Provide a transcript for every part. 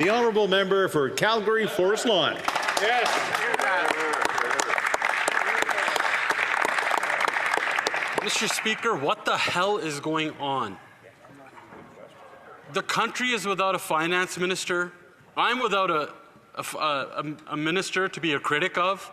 The honourable member for Calgary Forest Lawn. Yes. Mr. Speaker, what the hell is going on? The country is without a finance minister. I'm without a minister to be a critic of.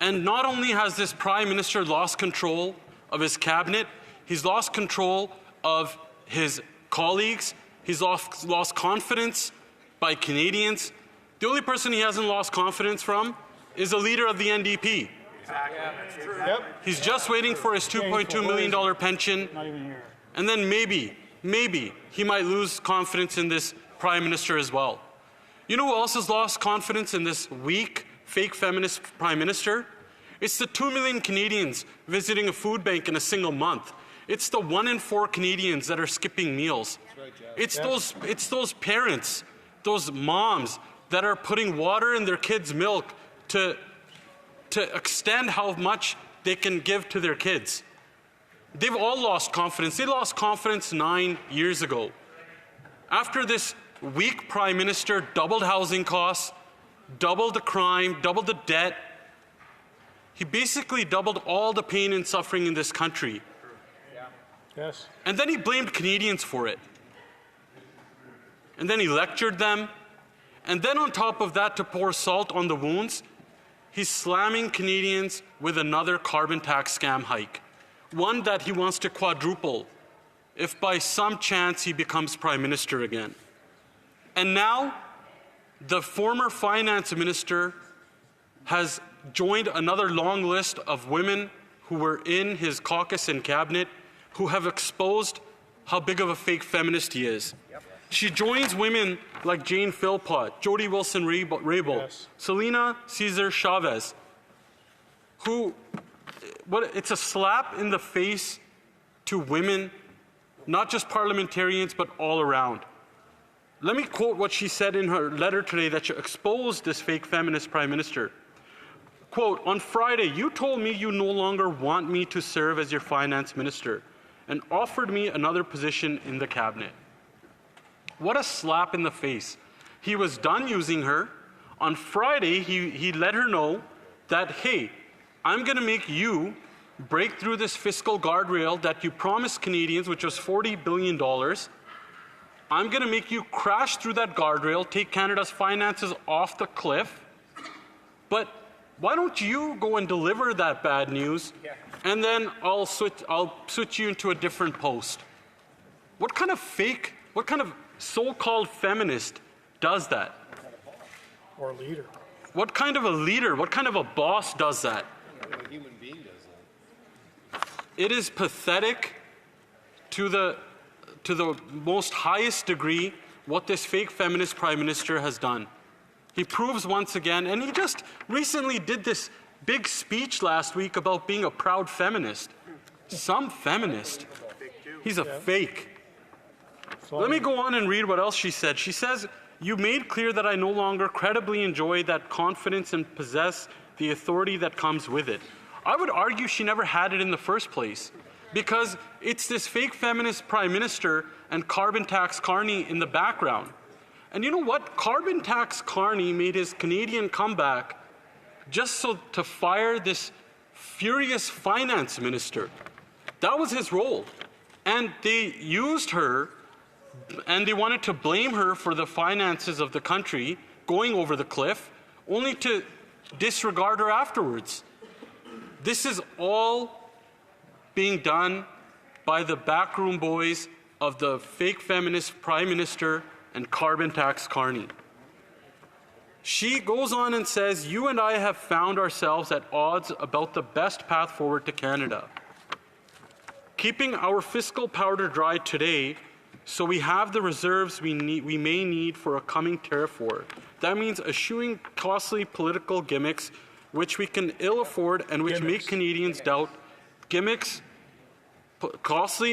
And not only has this Prime Minister lost control of his cabinet, he's lost control of his colleagues, he's lost confidence by Canadians. The only person he hasn't lost confidence from is the leader of the NDP. Exactly. Yep. He's just waiting for his $2.2 million pension, and then maybe he might lose confidence in this Prime Minister as well. You know who else has lost confidence in this weak, fake feminist Prime Minister? It's the 2 million Canadians visiting a food bank in a single month. It's the 1 in 4 Canadians that are skipping meals. It's those parents, those moms that are putting water in their kids' milk to extend how much they can give to their kids. They've all lost confidence. They lost confidence 9 years ago. After this weak Prime Minister doubled housing costs, doubled the crime, doubled the debt, he basically doubled all the pain and suffering in this country. Yes. And then he blamed Canadians for it. And then he lectured them. And then on top of that, to pour salt on the wounds, he's slamming Canadians with another carbon tax scam hike, one that he wants to quadruple if by some chance he becomes Prime Minister again. And now, the former finance minister has joined another long list of women who were in his caucus and cabinet who have exposed how big of a fake feminist he is. Yep. She joins women like Jane Philpott, Jody Wilson-Raybould, yes, Selena Cesar Chavez, who, it's a slap in the face to women, not just parliamentarians, but all around. Let me quote what she said in her letter today that exposed this fake feminist Prime Minister. Quote, "On Friday, you told me you no longer want me to serve as your finance minister and offered me another position in the cabinet." What a slap in the face. He was done using her. On Friday, he let her know that, hey, I'm going to make you break through this fiscal guardrail that you promised Canadians, which was $40 billion. I'm going to make you crash through that guardrail, take Canada's finances off the cliff. But why don't you go and deliver that bad news, and then I'll switch you into a different post? What kind of so-called feminist does that? Or leader. What kind of a leader, what kind of a boss does that? A human being does that. It is pathetic to the most highest degree what this fake feminist Prime Minister has done. He proves once again, and he just recently did this big speech last week about being a proud feminist. Some feminist. He's a fake. Let me go on and read what else she said. She says, "You made clear that I no longer credibly enjoy that confidence and possess the authority that comes with it." I would argue she never had it in the first place, because it's this fake feminist Prime Minister and carbon tax Carney in the background. And you know what? Carbon tax Carney made his Canadian comeback just so to fire this furious finance minister. That was his role. And they used her, and they wanted to blame her for the finances of the country going over the cliff, only to disregard her afterwards. This is all being done by the backroom boys of the fake feminist Prime Minister and carbon tax Carney. She goes on and says, "You and I have found ourselves at odds about the best path forward to Canada. Keeping our fiscal powder dry today so we have the reserves we may need for a coming tariff war. That means eschewing costly political gimmicks which we can ill afford and which make Canadians doubt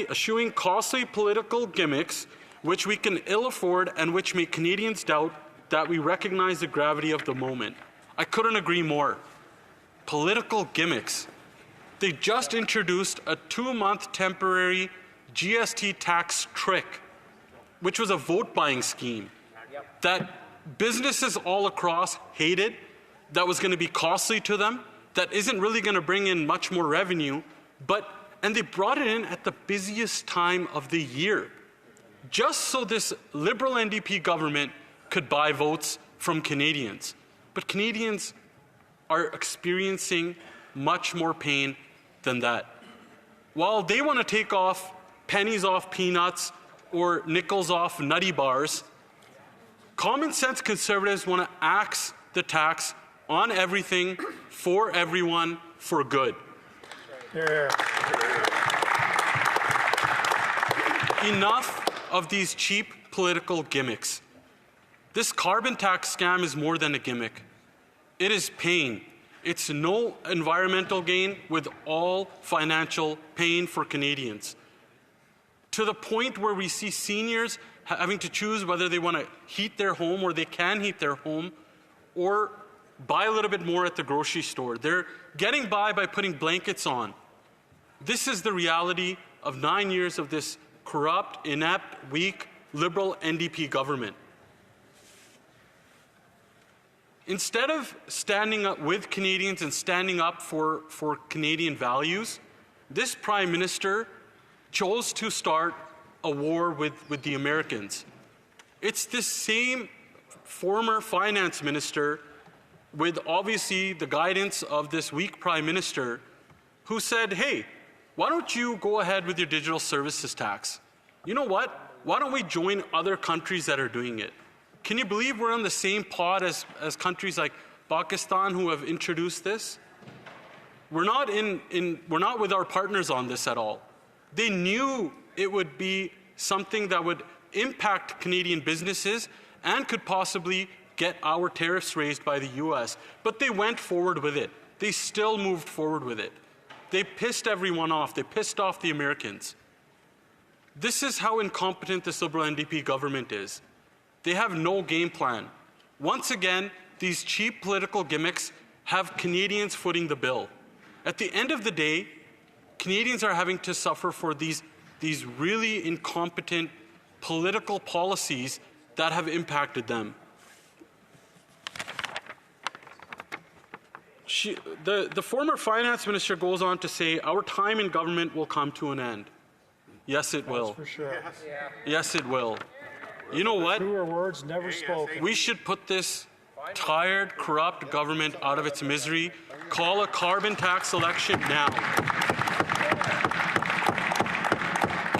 eschewing costly political gimmicks which we can ill afford and which make Canadians doubt that we recognize the gravity of the moment." I couldn't agree more. Political gimmicks. They just introduced a 2-month temporary GST tax trick, which was a vote-buying scheme. that businesses all across hated, that was going to be costly to them, that isn't really going to bring in much more revenue, and they brought it in at the busiest time of the year, just so this Liberal NDP government could buy votes from Canadians. But Canadians are experiencing much more pain than that. While they want to take off pennies off peanuts or nickels off nutty bars, common sense Conservatives want to axe the tax on everything, for everyone, for good. Here. Enough of these cheap political gimmicks. This carbon tax scam is more than a gimmick. It is pain. It's no environmental gain with all financial pain for Canadians. To the point where we see seniors having to choose whether they want to heat their home, or they can heat their home, or buy a little bit more at the grocery store. They're getting by putting blankets on. This is the reality of 9 years of this corrupt, inept, weak, Liberal NDP government. Instead of standing up with Canadians and standing up for Canadian values, this Prime Minister chose to start a war with the Americans. It's this same former finance minister, with obviously the guidance of this weak Prime Minister, who said, hey, why don't you go ahead with your digital services tax? You know what? Why don't we join other countries that are doing it? Can you believe we're on the same pod as countries like Pakistan who have introduced this? We're not we're not with our partners on this at all. They knew it would be something that would impact Canadian businesses and could possibly get our tariffs raised by the US. But they went forward with it. They still moved forward with it. They pissed everyone off. They pissed off the Americans. This is how incompetent this Liberal NDP government is. They have no game plan. Once again, these cheap political gimmicks have Canadians footing the bill. At the end of the day, Canadians are having to suffer for these really incompetent political policies that have impacted them. The former finance minister goes on to say, our time in government will come to an end. Yes, it will. That's for sure. Yes, it will. You know what? Truer words never spoken. We should put this tired, corrupt government out of its misery. Call a carbon tax election now.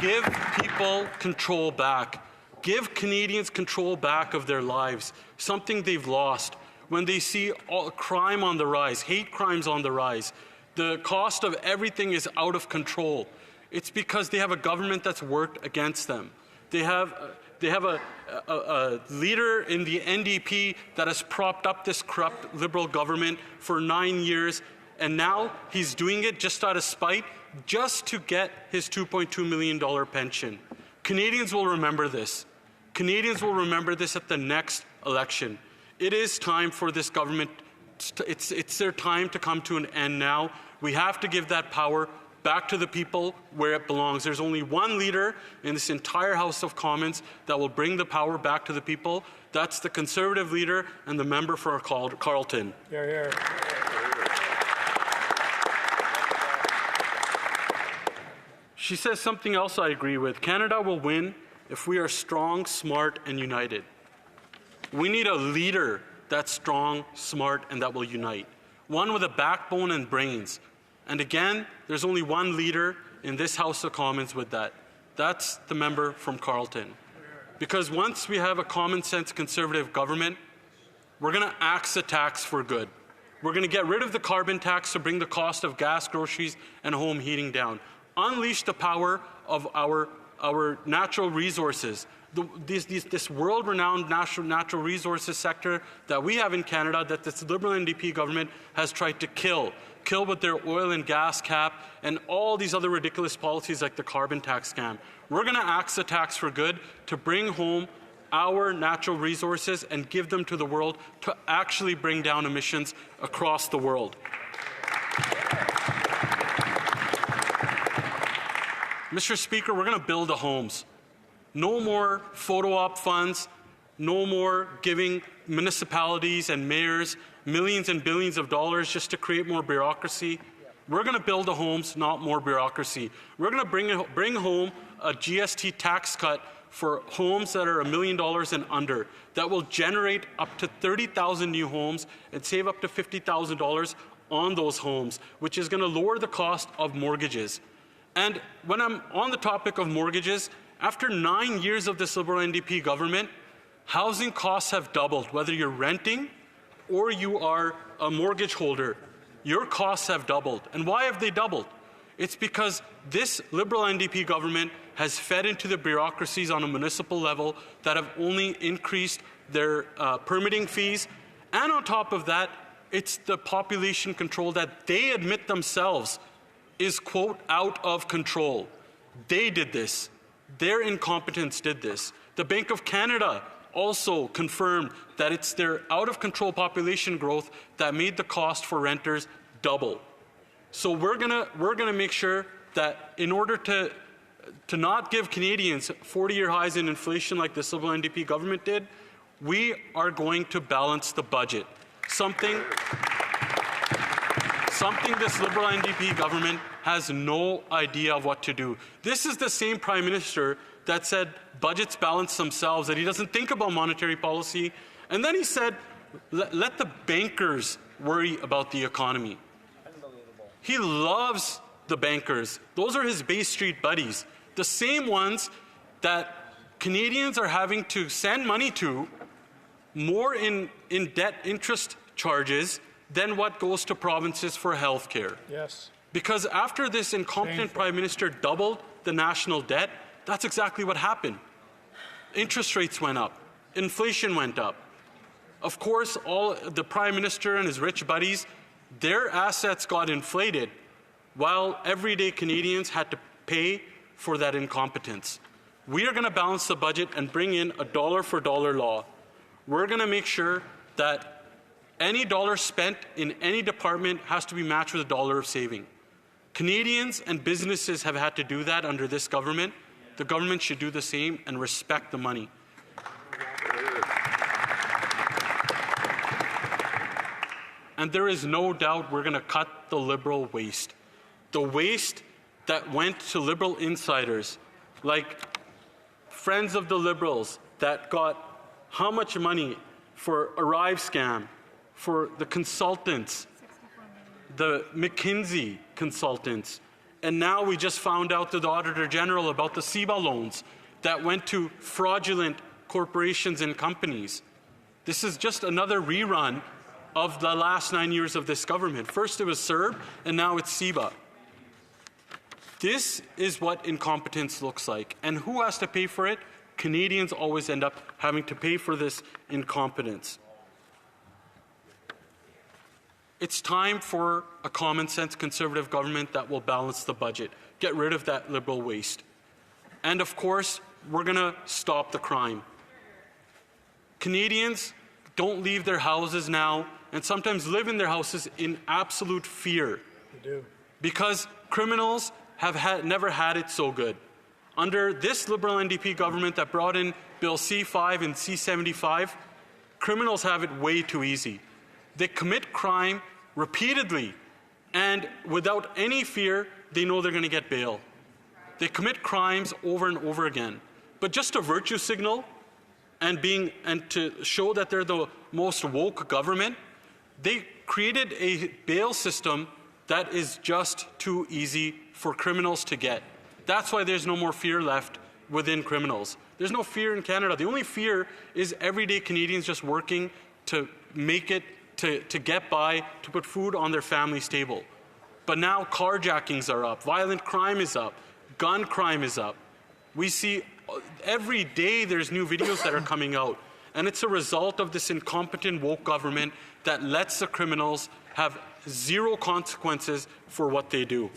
Give people control back. Give Canadians control back of their lives, something they've lost. When they see crime on the rise, hate crimes on the rise, the cost of everything is out of control. It's because they have a government that's worked against them. They have a leader in the NDP that has propped up this corrupt Liberal government for 9 years, and now he's doing it just out of spite, just to get his $2.2 million pension. Canadians will remember this. Canadians will remember this at the next election. It is time for this government, it's their time to come to an end now. We have to give that power back to the people where it belongs. There's only one leader in this entire House of Commons that will bring the power back to the people. That's the Conservative leader and the member for Carleton. Here, here. She says something else I agree with. Canada will win if we are strong, smart, and united. We need a leader that's strong, smart, and that will unite. One with a backbone and brains. And again, there's only one leader in this House of Commons with that. That's the member from Carleton. Because once we have a common sense Conservative government, we're going to axe the tax for good. We're going to get rid of the carbon tax to bring the cost of gas, groceries, and home heating down. Unleash the power of our natural resources. This world-renowned natural resources sector that we have in Canada that this Liberal NDP government has tried to kill with their oil and gas cap and all these other ridiculous policies like the carbon tax scam. We're going to axe the tax for good to bring home our natural resources and give them to the world to actually bring down emissions across the world. Mr. Speaker, we're going to build the homes. No more photo op funds. No more giving municipalities and mayors millions and billions of dollars just to create more bureaucracy. We're going to build the homes, not more bureaucracy. We're going to bring home a GST tax cut for homes that are $1 million and under that will generate up to 30,000 new homes and save up to $50,000 on those homes, which is going to lower the cost of mortgages. And when I'm on the topic of mortgages, after 9 years of this Liberal NDP government, housing costs have doubled. Whether you're renting or you are a mortgage holder, your costs have doubled. And why have they doubled? It's because this Liberal NDP government has fed into the bureaucracies on a municipal level that have only increased their permitting fees. And on top of that, it's the population control that they admit themselves is, quote, out of control. They did this. Their incompetence did this. The Bank of Canada also confirmed that it's their out-of-control population growth that made the cost for renters double. So we're gonna make sure that in order to not give Canadians 40-year highs in inflation like the Liberal NDP government did, we are going to balance the budget. Something this Liberal NDP government has no idea of what to do. This is the same Prime Minister that said budgets balance themselves, that he doesn't think about monetary policy. And then he said, let the bankers worry about the economy. He loves the bankers. Those are his Bay Street buddies. The same ones that Canadians are having to send money to more in debt interest charges than what goes to provinces for health care. Yes. Because after this incompetent Prime Minister doubled the national debt, that's exactly what happened. Interest rates went up. Inflation went up. Of course, all the Prime Minister and his rich buddies, their assets got inflated while everyday Canadians had to pay for that incompetence. We are going to balance the budget and bring in a dollar-for-dollar law. We're going to make sure that any dollar spent in any department has to be matched with a dollar of saving. Canadians and businesses have had to do that under this government. The government should do the same and respect the money. And there is no doubt we're going to cut the Liberal waste. The waste that went to Liberal insiders, like friends of the Liberals that got how much money for Arrive scam, for the consultants, the McKinsey consultants. And now we just found out through the Auditor General about the CEBA loans that went to fraudulent corporations and companies. This is just another rerun of the last 9 years of this government. First it was CERB, and now it's CEBA. This is what incompetence looks like. And who has to pay for it? Canadians always end up having to pay for this incompetence. It's time for a common-sense Conservative government that will balance the budget, get rid of that Liberal waste. And of course, we're going to stop the crime. Canadians don't leave their houses now and sometimes live in their houses in absolute fear. They do. Because criminals have never had it so good. Under this Liberal NDP government that brought in Bill C5 and C75, criminals have it way too easy. They commit crime repeatedly, and without any fear, they know they're going to get bail. They commit crimes over and over again. But just a virtue signal and to show that they're the most woke government, they created a bail system that is just too easy for criminals to get. That's why there's no more fear left within criminals. There's no fear in Canada. The only fear is everyday Canadians just working to make it, to get by, to put food on their family's table. But now carjackings are up, violent crime is up, gun crime is up. We see every day there's new videos that are coming out. And it's a result of this incompetent woke government that lets the criminals have zero consequences for what they do.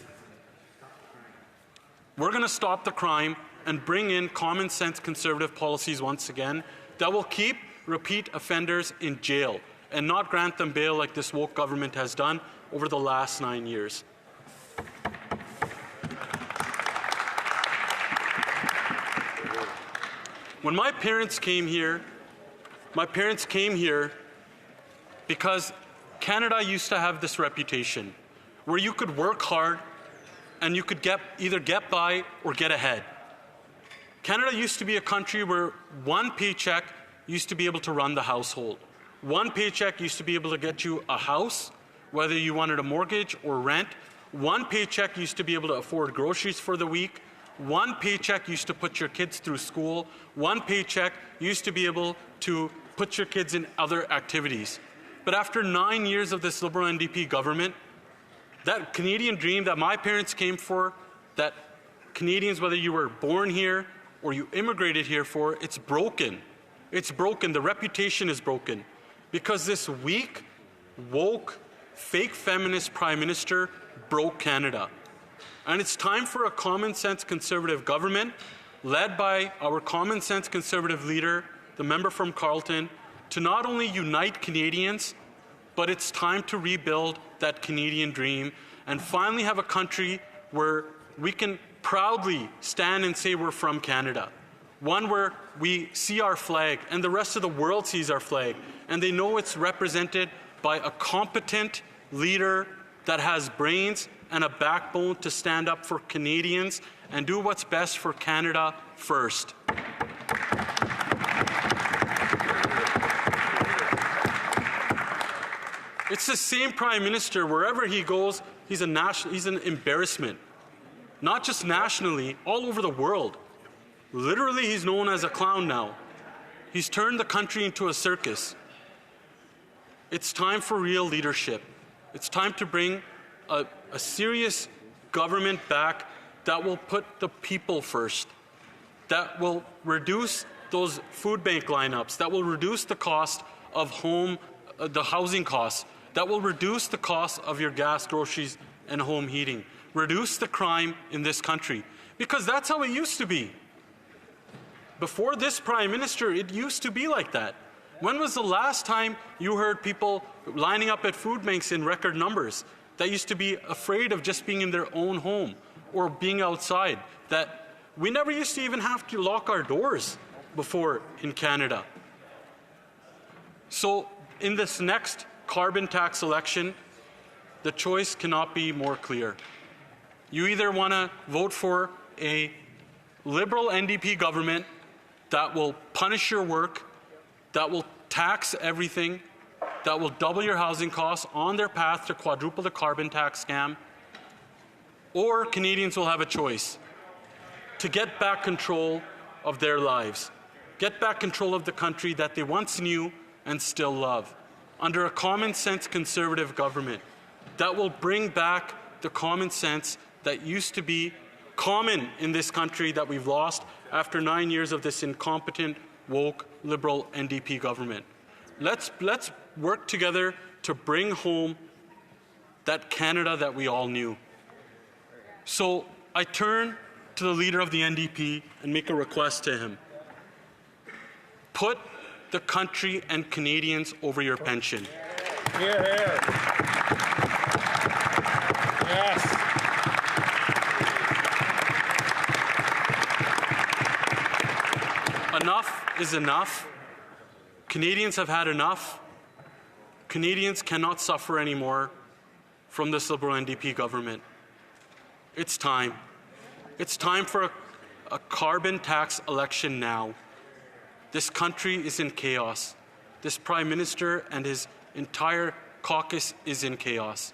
We're going to stop the crime and bring in common sense Conservative policies once again that will keep repeat offenders in jail and not grant them bail like this woke government has done over the last 9 years. When my parents came here My parents came here because Canada used to have this reputation where you could work hard and you could either get by or get ahead. Canada used to be a country where one paycheck used to be able to run the household. One paycheck used to be able to get you a house, whether you wanted a mortgage or rent. One paycheck used to be able to afford groceries for the week. One paycheck used to put your kids through school. One paycheck used to be able to put your kids in other activities. But after 9 years of this Liberal NDP government, that Canadian dream that my parents came for, that Canadians, whether you were born here or you immigrated here for, it's broken. It's broken. The reputation is broken. Because this weak, woke, fake feminist Prime Minister broke Canada. And it's time for a common sense Conservative government, led by our common sense Conservative leader, the member from Carleton, to not only unite Canadians, but it's time to rebuild that Canadian dream and finally have a country where we can proudly stand and say we're from Canada. One where we see our flag and the rest of the world sees our flag and they know it's represented by a competent leader that has brains and a backbone to stand up for Canadians and do what's best for Canada first. It's the same Prime Minister, wherever he goes, he's an embarrassment. Not just nationally, all over the world. Literally, he's known as a clown now. He's turned the country into a circus. It's time for real leadership. It's time to bring a serious government back that will put the people first, that will reduce those food bank lineups, that will reduce the cost of the housing costs, that will reduce the cost of your gas, groceries, and home heating, reduce the crime in this country. Because that's how it used to be. Before this Prime Minister, it used to be like that. When was the last time you heard people lining up at food banks in record numbers that used to be afraid of just being in their own home or being outside? That we never used to even have to lock our doors before in Canada. So in this next carbon tax election, the choice cannot be more clear. You either want to vote for a Liberal NDP government that will punish your work, that will tax everything, that will double your housing costs on their path to quadruple the carbon tax scam, or Canadians will have a choice to get back control of their lives, get back control of the country that they once knew and still love, under a common sense Conservative government that will bring back the common sense that used to be common in this country that we've lost after 9 years of this incompetent, woke, Liberal NDP government. Let's work together to bring home that Canada that we all knew. So I turn to the leader of the NDP and make a request to him. Put the country and Canadians over your pension. Here, here. Yes. Enough is enough. Canadians have had enough. Canadians cannot suffer anymore from this Liberal NDP government. It's time. It's time for a carbon tax election now. This country is in chaos. This Prime Minister and his entire caucus is in chaos.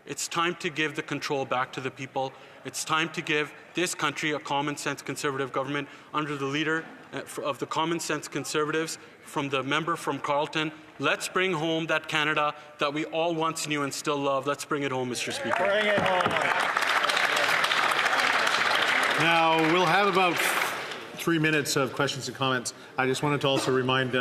It's time to give the control back to the people. It's time to give this country a common sense Conservative government under the leader of the common sense Conservatives, from the member from Carleton. Let's bring home that Canada that we all once knew and still love. Let's bring it home, Mr. Speaker. Bring it home. Now, we'll have about 3 minutes of questions and comments. I just wanted to also remind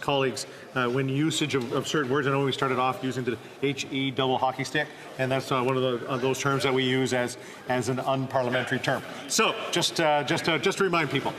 colleagues, when usage of certain words, I know we started off using the HE double hockey stick, and that's one of those terms that we use as an unparliamentary term. So just to remind people.